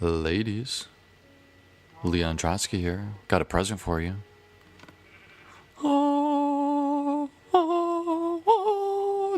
Ladies, Leon Trotsky here. Got a present for you. Oh,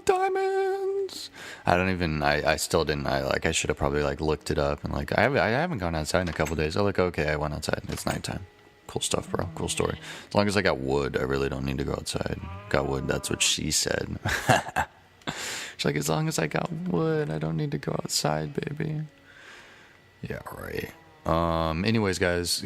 diamonds! I still didn't. I should have probably looked it up and I haven't gone outside in a couple days. Okay, I went outside. It's nighttime. Cool stuff, bro. Cool story. As long as I got wood, I really don't need to go outside. Got wood. That's what she said. She's like, as long as I got wood, I don't need to go outside, baby. Yeah, right. Anyways, guys,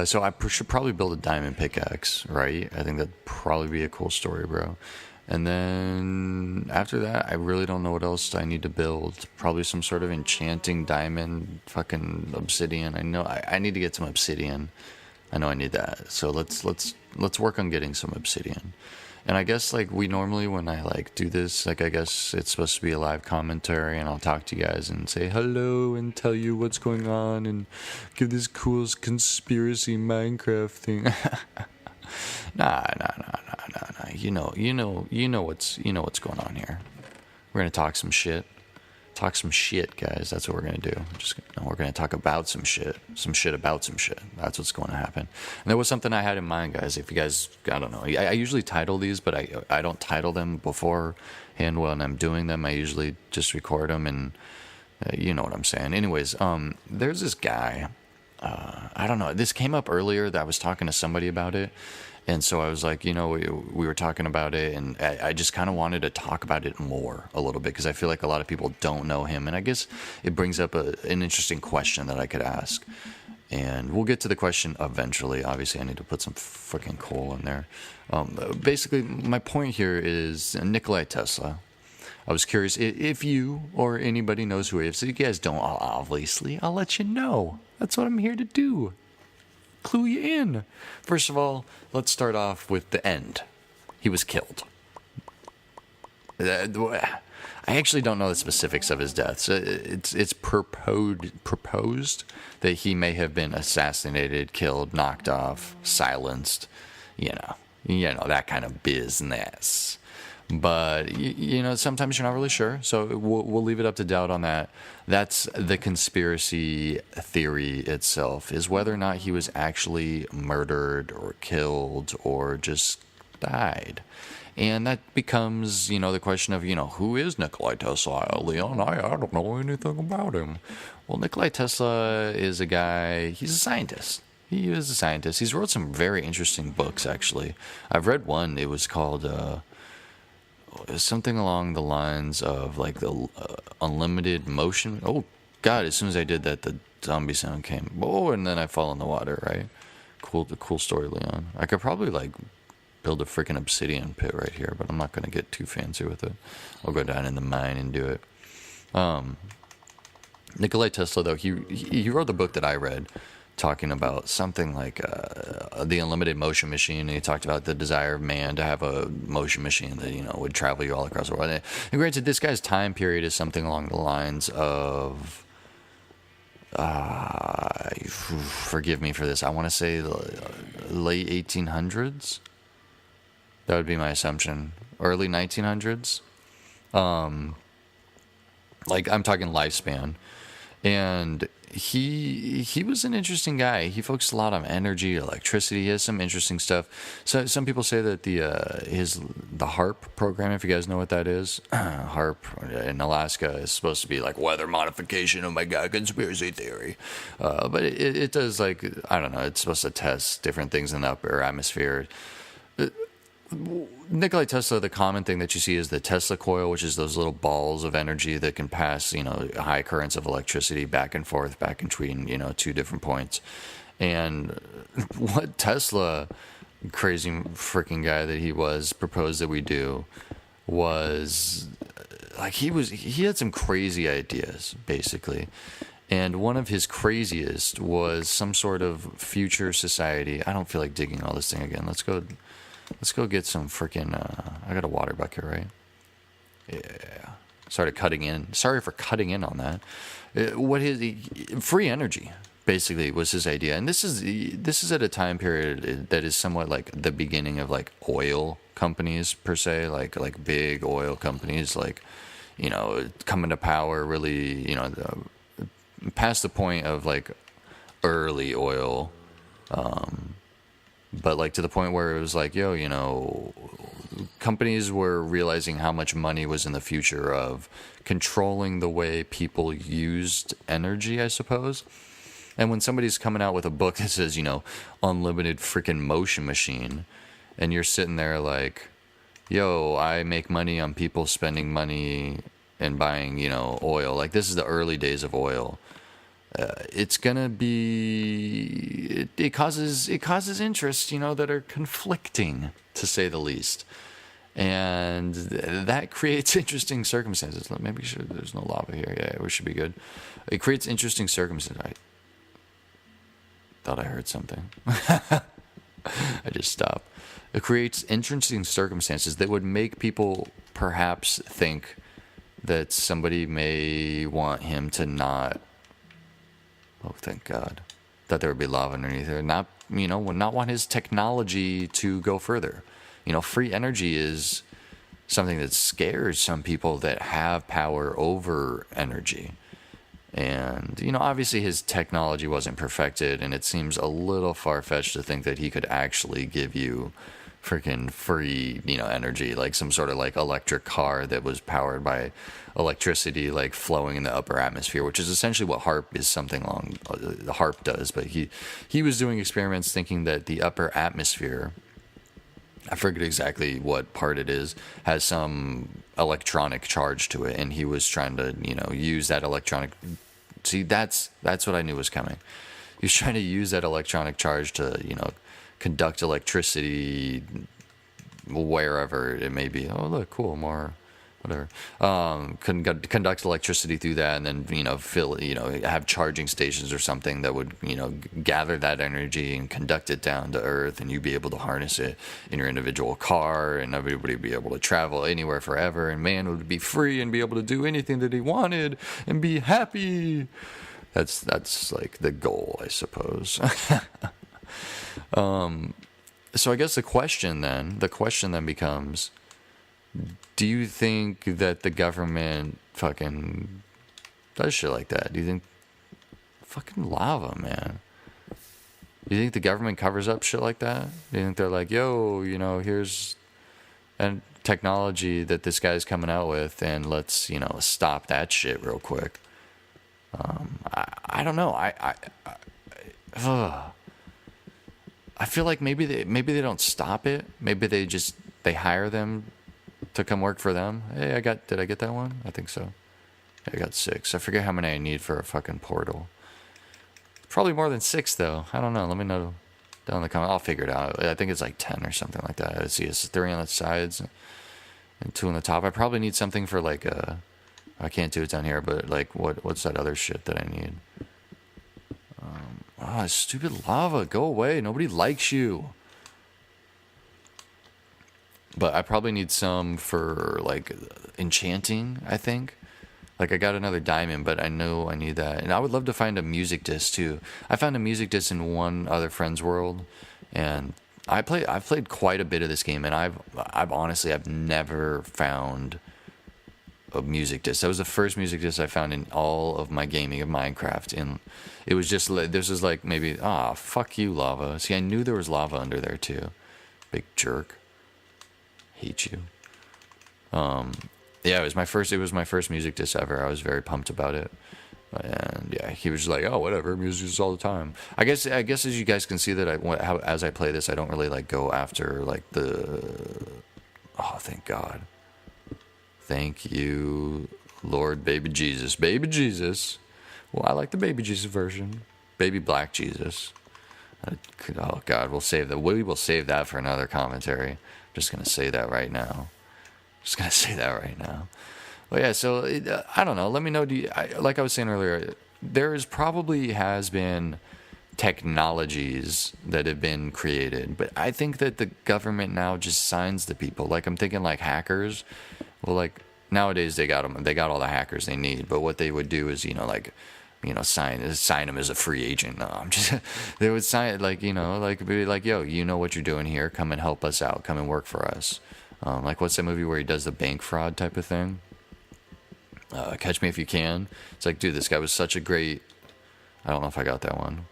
so I should probably build a diamond pickaxe, right? I think that'd probably be a cool story, bro. And then after that, I really don't know what else I need to build. Probably some sort of enchanting diamond, fucking obsidian. I know I need to get some obsidian. I know I need that. So let's work on getting some obsidian. And I guess we normally when I do this, I guess it's supposed to be a live commentary and I'll talk to you guys and say hello and tell you what's going on and give this cool conspiracy Minecraft thing. Nah. You know what's going on here. We're gonna talk some shit. Talk some shit, guys. That's what we're gonna do. We're gonna talk about some shit about some shit. That's what's going to happen. And there was something I had in mind, guys. If you guys, I don't know. I usually title these, but I don't title them beforehand when I'm doing them. I usually just record them, and you know what I'm saying. Anyways, there's this guy. I don't know. This came up earlier that I was talking to somebody about it. And so I was like, we were talking about it, and I just kind of wanted to talk about it more a little bit because I feel like a lot of people don't know him. And I guess it brings up an interesting question that I could ask. And we'll get to the question eventually. Obviously, I need to put some freaking coal in there. Basically, my point here is Nikola Tesla. I was curious if you or anybody knows who he is. If you guys don't, obviously, I'll let you know. That's what I'm here to do. Clue you in. First of all, let's start off with the end. He was killed. I actually don't know the specifics of his death. So it's proposed that he may have been assassinated, killed, knocked off, silenced. You know that kind of business. But sometimes you're not really sure, so we'll leave it up to doubt on that. That's the conspiracy theory itself, is whether or not he was actually murdered or killed or just died. And that becomes, the question of, who is Nikola Tesla? Leon, I don't know anything about him. Well, Nikola Tesla is a guy, he's a scientist. He is a scientist. He's wrote some very interesting books, actually. I've read one, it was called something along the lines of the unlimited motion. Oh God! As soon as I did that, the zombie sound came. Oh, and then I fall in the water. Right? Cool story, Leon. I could probably build a freaking obsidian pit right here, but I'm not gonna get too fancy with it. I'll go down in the mine and do it. Nikola Tesla, though, he wrote the book that I read, talking about something like the unlimited motion machine. And he talked about the desire of man to have a motion machine that would travel you all across the world. And granted, this guy's time period is something along the lines of forgive me for this, I want to say the late 1800s. That would be my assumption. Early 1900s. I'm talking lifespan. And he was an interesting guy. He focused a lot on energy, electricity. He has some interesting stuff. So some people say that the HARP program, if you guys know what that is, HARP in Alaska is supposed to be weather modification. Oh my God, conspiracy theory. But it does I don't know. It's supposed to test different things in the upper atmosphere. Nikola Tesla, the common thing that you see is the Tesla coil, which is those little balls of energy that can pass, high currents of electricity back and forth, back between, two different points. And what Tesla, crazy freaking guy that he was, proposed that we do was, he had some crazy ideas, basically. And one of his craziest was some sort of future society. I don't feel like digging all this thing again. Let's go get some freaking, I got a water bucket, right? Yeah. Sorry for cutting in on that. Free energy, basically, was his idea. And this is at a time period that is somewhat like the beginning of oil companies, per se, like big oil companies, coming to power, really, past the point of like early oil, but like to the point where it was like, yo, you know, companies were realizing how much money was in the future of controlling the way people used energy, I suppose. And when somebody's coming out with a book that says, you know, unlimited freaking motion machine, and you're sitting there like, yo, I make money on people spending money and buying, you know, oil. Like, this is the early days of oil. It's gonna be, it causes interest, you know, that are conflicting, to say the least. And that creates interesting circumstances. Maybe there's no lava here. Yeah, we should be good. It creates interesting circumstances. I thought I heard something. I just stopped. It creates interesting circumstances that would make people perhaps think that somebody may want him to not. Oh, thank God. That there would be lava underneath there. Not, you know, would not want his technology to go further. You know, free energy is something that scares some people that have power over energy. And, you know, obviously his technology wasn't perfected, and it seems a little far-fetched to think that he could actually give you freaking free, you know, energy, like some sort of like electric car that was powered by electricity, like flowing in the upper atmosphere, which is essentially what HARP is, something along the HARP does. But he was doing experiments thinking that the upper atmosphere, I forget exactly what part it is, has some electronic charge to it, and he was trying to, you know, use that electronic. See, that's what I knew was coming. He was trying to use that electronic charge to, you know, conduct electricity wherever it may be. Oh, look, cool, more whatever. Conduct electricity through that, and then, you know, have charging stations or something that would, you know, gather that energy and conduct it down to Earth, and you'd be able to harness it in your individual car, and everybody would be able to travel anywhere forever, and man would be free and be able to do anything that he wanted and be happy. That's like the goal, I suppose. So I guess the question then becomes, do you think that the government fucking does shit like that? Do you think fucking lava, man? Do you think the government covers up shit like that? Do you think they're like, yo, you know, here's a technology that this guy's coming out with, and let's, you know, stop that shit real quick? I don't know. I feel like maybe they don't stop it. Maybe they hire them to come work for them. Hey, did I get that one? I think so. I got 6. I forget how many I need for a fucking portal. Probably more than 6 though. I don't know. Let me know down in the comments. I'll figure it out. I think it's like 10 or something like that. I see it's 3 on the sides and 2 on the top. I probably need something for like I can't do it down here, but like what's that other shit that I need? Stupid lava, go away. Nobody likes you. But I probably need some for like enchanting, I think. Like, I got another diamond, but I know I need that. And I would love to find a music disc too. I found a music disc in one other friend's world, and I've played quite a bit of this game, and I've honestly never found a music disc. That was the first music disc I found in all of my gaming of Minecraft, and it was just like, this is like maybe, fuck you, lava. See, I knew there was lava under there too. Big jerk. Hate you. Yeah, it was my first music disc ever. I was very pumped about it. And yeah, he was just like, oh, whatever, music is all the time. I guess as you guys can see that as I play this, I don't really like go after like thank God. Thank you, Lord, baby Jesus. Baby Jesus. Well, I like the baby Jesus version. Baby black Jesus. Oh God, we will save that for another commentary. I'm just going to say that right now. Well, yeah, so I don't know. Let me know. Like I was saying earlier, probably has been technologies that have been created, but I think that the government now just signs the people. Like, I'm thinking like hackers. Well, like nowadays they got all the hackers they need, but what they would do is, sign them as a free agent. No, they would sign, like, be like, yo, you know what you're doing here, come and help us out, come and work for us. Like, what's that movie where he does the bank fraud type of thing? Catch Me If You Can. It's like, dude, this guy was such a great I don't know if I got that one.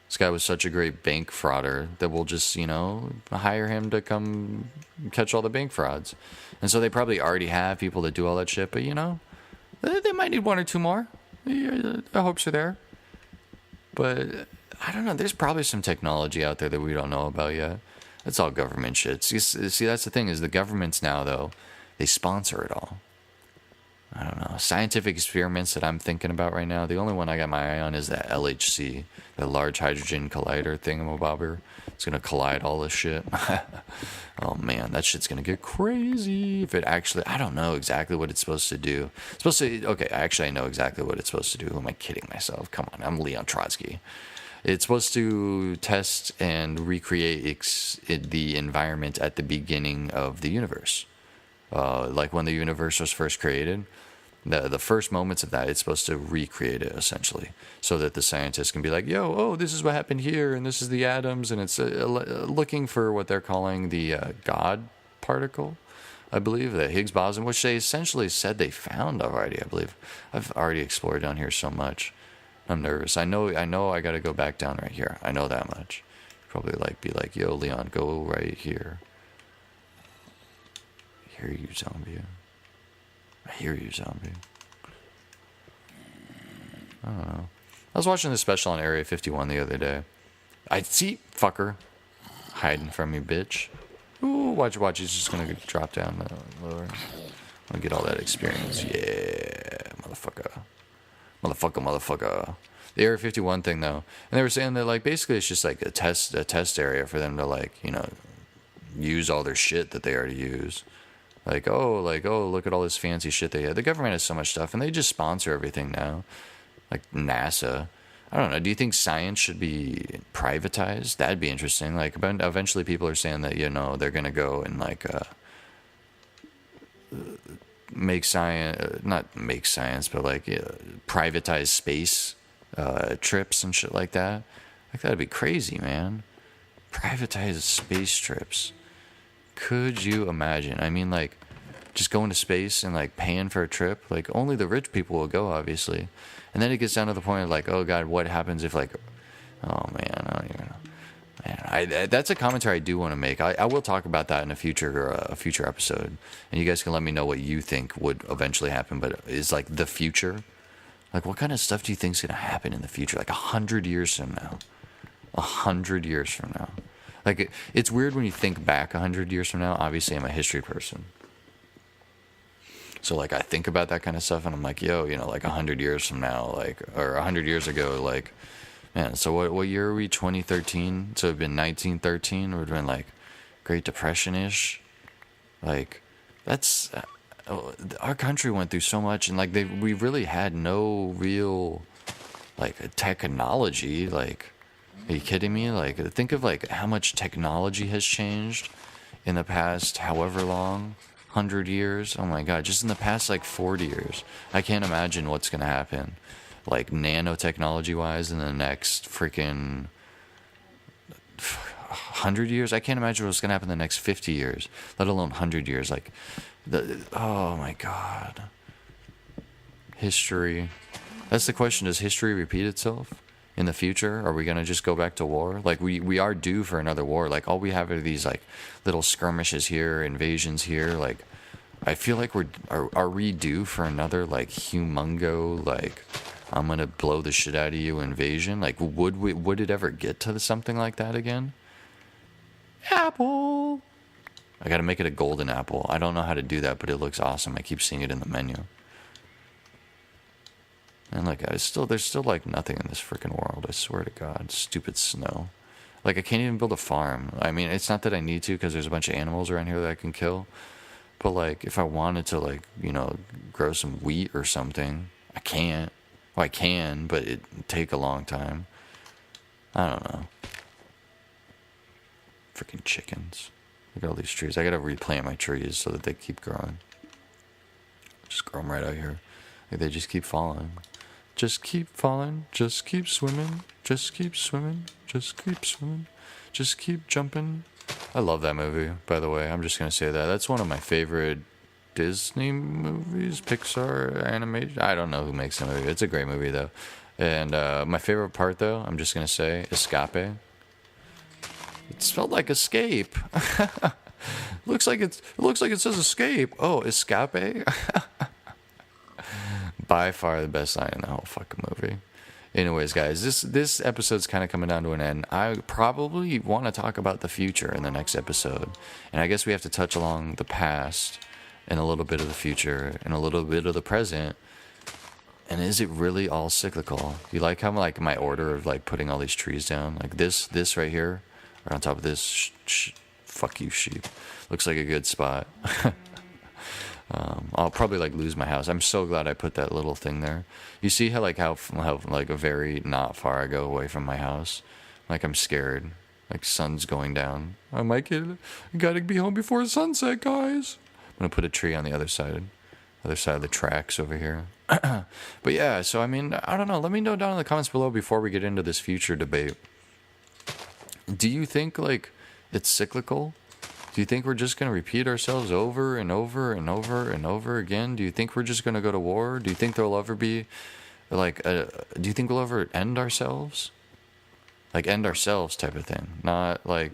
This guy was such a great bank frauder that we'll just, you know, hire him to come catch all the bank frauds. And so they probably already have people that do all that shit, but, you know, they might need one or two more. The hopes are there. But, I don't know, there's probably some technology out there that we don't know about yet. That's all government shit. See, that's the thing, is the governments now, though, they sponsor it all. I don't know. Scientific experiments that I'm thinking about right now, the only one I got my eye on is that LHC, the Large Hadron Collider thingamabobber. It's going to collide all this shit. Oh, man, that shit's going to get crazy. If it actually, I don't know exactly what it's supposed to do. It's supposed to, okay, actually I know exactly what it's supposed to do. Who am I kidding myself? Come on, I'm Leon Trotsky. It's supposed to test and recreate the environment at the beginning of the universe. Like when the universe was first created, the first moments of that, it's supposed to recreate it, essentially, so that the scientists can be like, yo, oh, this is what happened here, and this is the atoms, and it's looking for what they're calling the God particle, I believe, the Higgs boson, which they essentially said they found already, I believe. I've already explored down here so much. I'm nervous. I know I got to go back down right here. I know that much. Probably be like, yo, Leon, go right here. I hear you, zombie. I hear you, zombie. I don't know. I was watching this special on Area 51 the other day. I see, fucker. Hiding from me, bitch. Ooh, watch. He's just gonna drop down lower. I'm gonna get all that experience. Yeah, motherfucker. The Area 51 thing, though. And they were saying that, like, basically it's just like a test area for them to, like, you know, use all their shit that they already use. Like, oh, look at all this fancy shit they have. The government has so much stuff, and they just sponsor everything now. Like NASA. I don't know. Do you think science should be privatized? That'd be interesting. Like, eventually people are saying that, you know, they're going to go and, like, make science, not make science, but, like, privatize space trips and shit like that. Like, that'd be crazy, man. Privatize space trips. Could you imagine? I mean, like, just going to space and, like, paying for a trip. Like, only the rich people will go, obviously. And then it gets down to the point of, like, oh, God, what happens if, like, oh, man, I don't even know. Man, that's a commentary I do want to make. I will talk about that in a future episode. And you guys can let me know what you think would eventually happen. But is, like, the future? Like, what kind of stuff do you think is going to happen in the future? Like, 100 years from now. 100 years from now. Like, it's weird when you think back 100 years from now. Obviously, I'm a history person. So, like, I think about that kind of stuff, and I'm like, yo, you know, like, 100 years from now, like, or 100 years ago, like, man, so what year are we? 2013? So it'd been 1913? It would have been, like, Great Depression-ish? Like, that's... our country went through so much, and, like, we really had no real, like, technology, like... Are you kidding me? Like, think of, like, how much technology has changed in the past however long, 100 years. Oh my God, just in the past, like, 40 years. I can't imagine what's going to happen, like, nanotechnology-wise in the next freaking 100 years. I can't imagine what's going to happen in the next 50 years, let alone 100 years. Like, oh my God. History. That's the question. Does history repeat itself? In the future, are we going to just go back to war? Like, we are due for another war. Like, all we have are these, like, little skirmishes here, invasions here. Like, I feel like are we due for another, like, humongo, like, I'm going to blow the shit out of you invasion? Like, would it ever get to something like that again? Apple! I got to make it a golden apple. I don't know how to do that, but it looks awesome. I keep seeing it in the menu. And, like, there's still, like, nothing in this freaking world, I swear to God. Stupid snow. Like, I can't even build a farm. I mean, it's not that I need to, because there's a bunch of animals around here that I can kill. But, like, if I wanted to, like, you know, grow some wheat or something, I can't. Well, I can, but it'd take a long time. I don't know. Freaking chickens. Look at all these trees. I gotta replant my trees so that they keep growing. Just grow them right out here. Like, they just keep falling. Just keep falling, just keep swimming, just keep swimming, just keep swimming, just keep jumping. I love that movie, by the way. I'm just going to say that. That's one of my favorite Disney movies, Pixar animation. I don't know who makes the movie. It's a great movie though. And my favorite part though, I'm just gonna say, escape. It's spelled like escape. Looks like it says escape. Oh, escape. By far the best line in the whole fucking movie. Anyways, guys, this episode's kind of coming down to an end. I probably want to talk about the future in the next episode, and I guess we have to touch along the past and a little bit of the future and a little bit of the present. And is it really all cyclical? You like how like my order of like putting all these trees down, like this right here, right on top of this. Fuck you, sheep. Looks like a good spot. I'll probably like lose my house. I'm so glad I put that little thing there. You see how like a very not far I go away from my house. Like I'm scared. Like sun's going down. I might gotta be home before sunset, guys. I'm gonna put a tree on the other side of the tracks over here. But yeah, so I mean, I don't know. Let me know down in the comments below before we get into this future debate. Do you think like it's cyclical? Do you think we're just going to repeat ourselves over and over and over and over again? Do you think we're just going to go to war? Do you think there'll ever be, like, do you think we'll ever end ourselves? Like, end ourselves type of thing. Not like,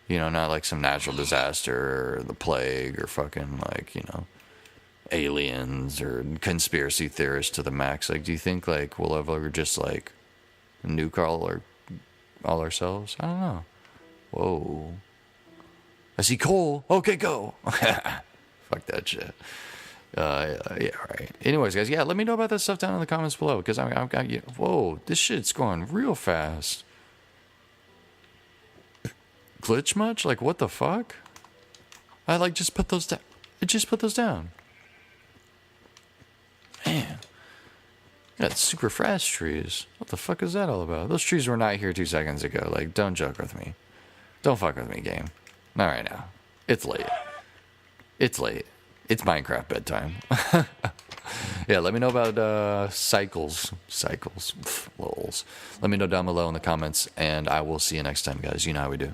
you know, not like some natural disaster or the plague or fucking, like, you know, aliens or conspiracy theorists to the max. Like, do you think, like, we'll ever just, like, nuke all ourselves? I don't know. Whoa. I see coal. Okay, go. Fuck that shit. Yeah, right. Anyways, guys, yeah, let me know about that stuff down in the comments below, because I've got you. Whoa, this shit's going real fast. Glitch much? Like, what the fuck? I like just put those down. I just put those down. Man. Got super fast trees. What the fuck is that all about? Those trees were not here 2 seconds ago. Like, don't joke with me. Don't fuck with me, game. Not right now. It's late. It's late. It's Minecraft bedtime. Yeah, let me know about cycles. Cycles. Lols. Let me know down below in the comments, and I will see you next time, guys. You know how we do.